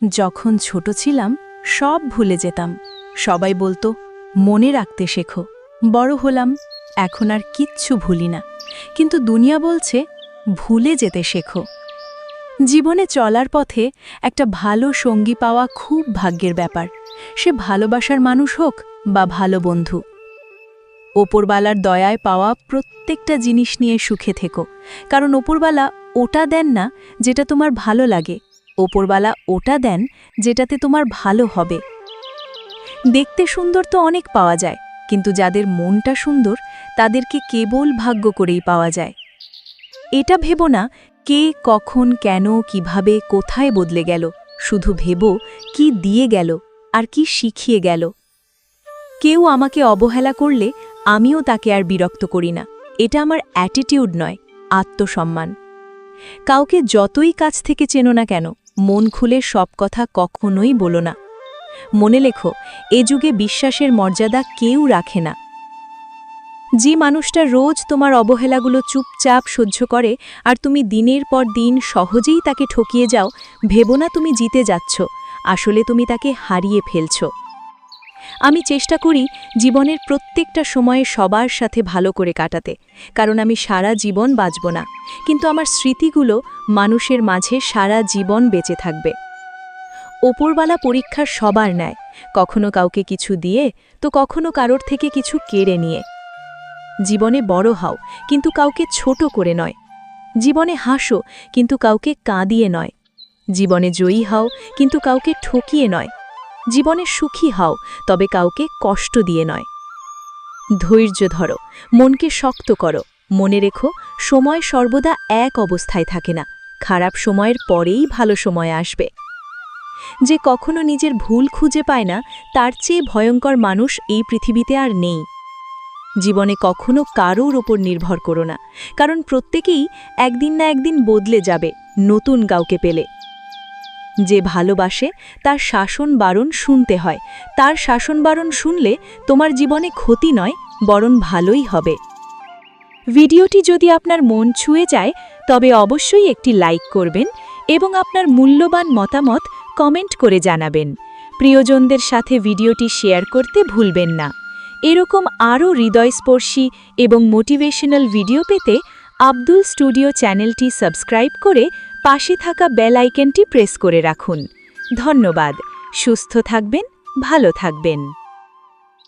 যখন ছোট ছিলাম সব ভুলে যেতাম। সবাই বলতো মনে রাখতে শেখো। বড় হলাম, এখন আর কিচ্ছু ভুলি না, কিন্তু দুনিয়া বলছে ভুলে যেতে শেখো। জীবনে চলার পথে একটা ভালো সঙ্গী পাওয়া খুব ভাগ্যের ব্যাপার, সে ভালোবাসার মানুষ হোক বা ভালো বন্ধু। ওপরবালার দয়ায় পাওয়া প্রত্যেকটা জিনিস নিয়ে সুখে থেকো, কারণ ওপরবালা ওটা দেন না যেটা তোমার ভালো লাগে, ওপরবালা ওটা দেন যেটাতে তোমার ভালো হবে। দেখতে সুন্দর তো অনেক পাওয়া যায়, কিন্তু যাদের মনটা সুন্দর তাদেরকে কেবল ভাগ্য করেই পাওয়া যায়। এটা ভেবো না কে কখন কেন কিভাবে কোথায় বদলে গেল, শুধু ভেবো কি দিয়ে গেল আর কি শিখিয়ে গেল। কেউ আমাকে অবহেলা করলে আমিও তাকে আর বিরক্ত করি না, এটা আমার অ্যাটিটিউড নয়, আত্মসম্মান। কাউকে যতই কাছ থেকে চেনো না কেন, মন খুলে সব কথা কখনোই বলো না। মনে লেখো, এ যুগে বিশ্বাসের মর্যাদা কেউ রাখে না। যে মানুষটা রোজ তোমার অবহেলাগুলো চুপচাপ সহ্য করে আর তুমি দিনের পর দিন সহজেই তাকে ঠকিয়ে যাও, ভেবো না তুমি জিতে যাচ্ছ, আসলে তুমি তাকে হারিয়ে ফেলছ। আমি চেষ্টা করি জীবনের প্রত্যেকটা সময়ে সবার সাথে ভালো করে কাটাতে, কারণ আমি সারা জীবন বাঁচব না, কিন্তু আমার স্মৃতিগুলো মানুষের মাঝে সারা জীবন বেঁচে থাকবে। ওপরওয়ালা পরীক্ষার সবার নেয়, কখনো কাউকে কিছু দিয়ে তো কখনো কারোর থেকে কিছু কেড়ে নিয়ে। জীবনে বড় হও, কিন্তু কাউকে ছোট করে নয়। জীবনে হাসো, কিন্তু কাউকে কাঁদিয়ে নয়। জীবনে জয়ী হও, কিন্তু কাউকে ঠকিয়ে নয়। জীবনে সুখী হও, তবে কাউকে কষ্ট দিয়ে নয়। ধৈর্য ধরো, মনকে শক্ত করো, মনে রেখো সময় সর্বদা এক অবস্থায় থাকে না, খারাপ সময়ের পরেই ভালো সময় আসবে। যে কখনো নিজের ভুল খুঁজে পায় না, তার চেয়ে ভয়ঙ্কর মানুষ এই পৃথিবীতে আর নেই। জীবনে কখনো কারোর ওপর নির্ভর করো না, কারণ প্রত্যেকেই একদিন না একদিন বদলে যাবে নতুন কাউকে পেলে। যে ভালোবাসে তার শাসন বারণ শুনতে হয়, তার শাসন বারণ শুনলে তোমার জীবনে ক্ষতি নয়, বরং ভালোই হবে। ভিডিওটি যদি আপনার মন ছুঁয়ে যায় তবে অবশ্যই একটি লাইক করবেন এবং আপনার মূল্যবান মতামত কমেন্ট করে জানাবেন। প্রিয়জনদের সাথে ভিডিওটি শেয়ার করতে ভুলবেন না। এরকম আরও হৃদয়স্পর্শী এবং মোটিভেশনাল ভিডিও পেতে আব্দুল স্টুডিও চ্যানেলটি সাবস্ক্রাইব করে পাশে থাকা বেল আইকনটি প্রেস করে রাখুন। ধন্যবাদ। সুস্থ থাকবেন, ভালো থাকবেন।